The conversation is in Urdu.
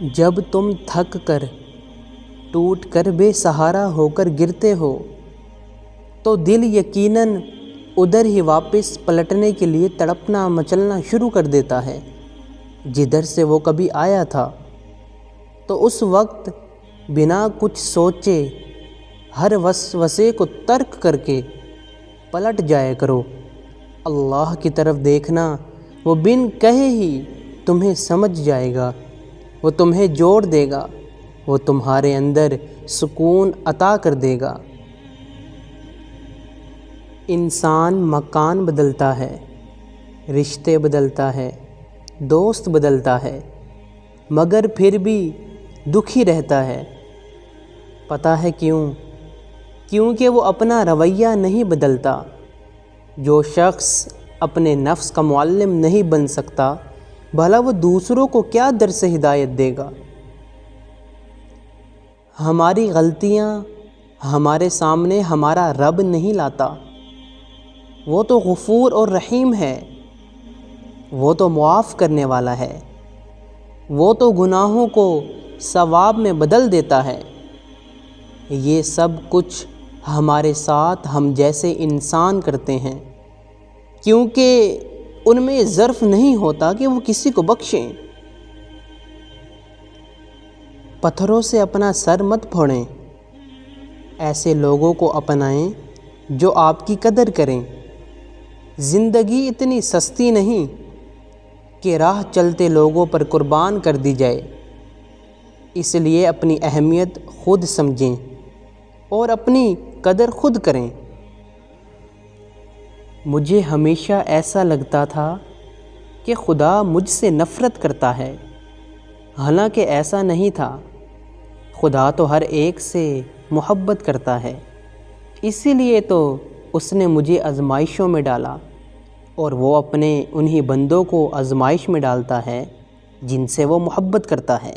جب تم تھک کر ٹوٹ کر بے سہارا ہو کر گرتے ہو تو دل یقیناً ادھر ہی واپس پلٹنے کے لیے تڑپنا مچلنا شروع کر دیتا ہے جدھر سے وہ کبھی آیا تھا۔ تو اس وقت بنا کچھ سوچے ہر وسوسے کو ترک کر کے پلٹ جایا کرو۔ اللہ کی طرف دیکھنا، وہ بن کہے ہی تمہیں سمجھ جائے گا، وہ تمہیں جوڑ دے گا، وہ تمہارے اندر سکون عطا کر دے گا۔ انسان مکان بدلتا ہے، رشتے بدلتا ہے، دوست بدلتا ہے، مگر پھر بھی دکھی رہتا ہے۔ پتہ ہے کیوں؟ کیونکہ وہ اپنا رویہ نہیں بدلتا۔ جو شخص اپنے نفس کا معلم نہیں بن سکتا، بھلا وہ دوسروں کو کیا درس ہدایت دے گا؟ ہماری غلطیاں ہمارے سامنے ہمارا رب نہیں لاتا، وہ تو غفور اور رحیم ہے، وہ تو معاف کرنے والا ہے، وہ تو گناہوں کو ثواب میں بدل دیتا ہے۔ یہ سب کچھ ہمارے ساتھ ہم جیسے انسان کرتے ہیں، کیونکہ ان میں ظرف نہیں ہوتا کہ وہ کسی کو بخشیں۔ پتھروں سے اپنا سر مت پھوڑیں، ایسے لوگوں کو اپنائیں جو آپ کی قدر کریں۔ زندگی اتنی سستی نہیں کہ راہ چلتے لوگوں پر قربان کر دی جائے، اس لیے اپنی اہمیت خود سمجھیں اور اپنی قدر خود کریں۔ مجھے ہمیشہ ایسا لگتا تھا کہ خدا مجھ سے نفرت کرتا ہے، حالانکہ ایسا نہیں تھا۔ خدا تو ہر ایک سے محبت کرتا ہے، اسی لیے تو اس نے مجھے آزمائشوں میں ڈالا، اور وہ اپنے انہی بندوں کو آزمائش میں ڈالتا ہے جن سے وہ محبت کرتا ہے۔